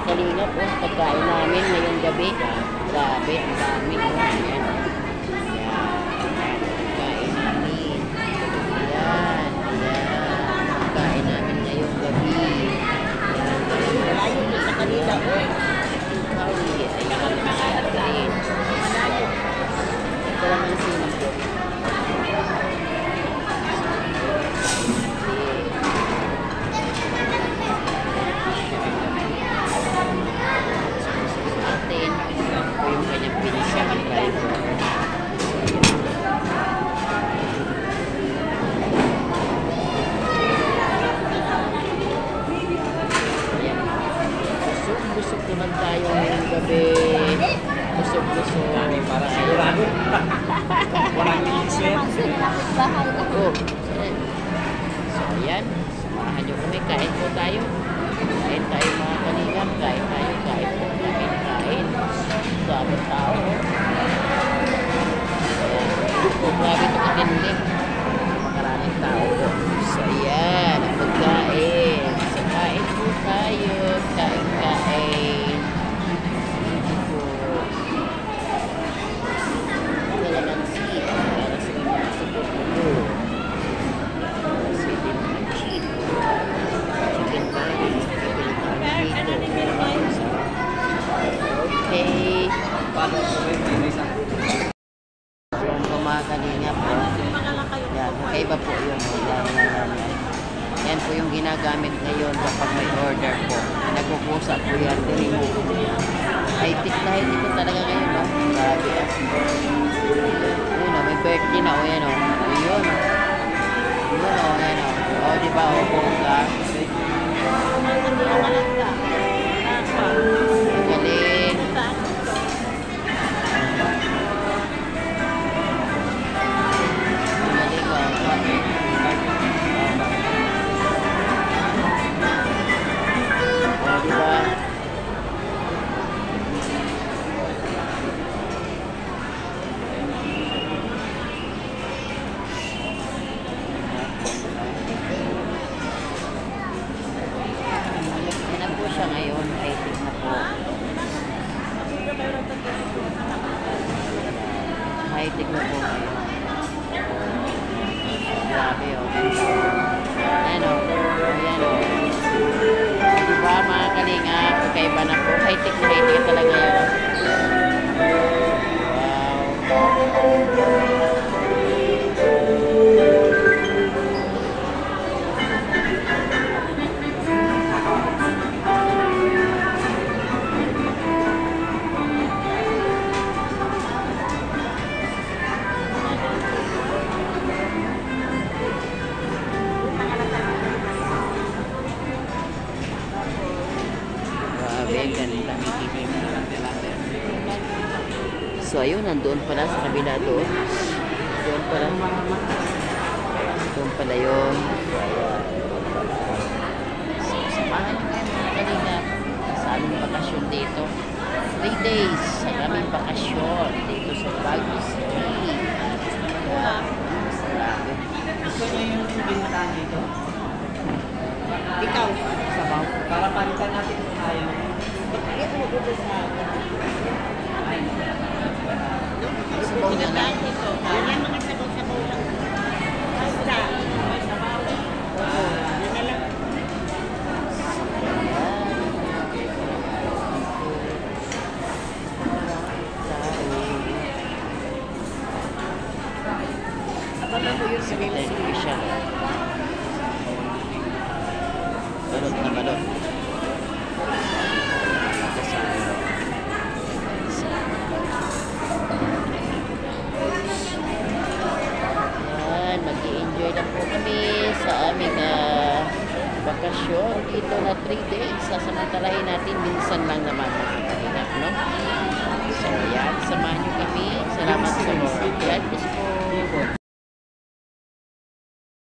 kalingap, oh, pagkain namin ngayong gabi. Grabe, ang dami. Oh. Ayan. Ayan. Pagkain namin. Ayan. Ayan. Pagkain namin ngayong gabi. Malayo na sa kanila. Kawi. Ayan. Ayan. Ito naman sinang po. Yung kanyang pinsa ng driver. Busog naman tayo ngayong gabi. Busog. Para sigurado. Walang minsan. Oh, so ayan. Samahan nyo kami. Kain po tayo. Kain tayo mga kalingap. Kain tayo. Kain po namin. Kain. Grabe tao. Oh, grabe ito katindi. Makaraming tao po. So ayan. Ang pagkain. So kain po tayo. Kain. Yung mga kalingap po. Yan, kakaiba po yun. Yan po yung ginagamit ngayon kapag may order po. Nagpupusa po yan. High-tech na high-tech po talaga ngayon. No? Grabe. Yun o, may birthday na o yan o. Yun o. Yun o, yan o. O, diba o, bongga. Galing. Ngayon, high-tech na po. High-tech na po ngayon. Grabe o. Ayan o. Ayan o. Diba mga kalingap? Kakaiba na po. High-tech na high-tech talaga yun. Wow. So ayun, nandoon pala sa kabila doon. Doon pala yun. So samahan nyo kayo mga kalingap sa aming bakasyon dito. 3 days sa aming bakasyon dito sa Baguio City. Sarado. Gusto nyo yung binataan dito? Ikaw, sabaw. Para palitan natin kung tayo. Bakit mo dito sa sabaw na lang. Yan mga sabaw lang. Basta. Yan na lang. Abangan mo yung television. Balot na balot. Mag-i-enjoy lang po kami sa aming bakasyon dito na 3 days. Sasamantalahin natin, minsan lang naman mga kalingap, no? So, yan, samahan nyo kami. Salamat sa Lord. God bless po.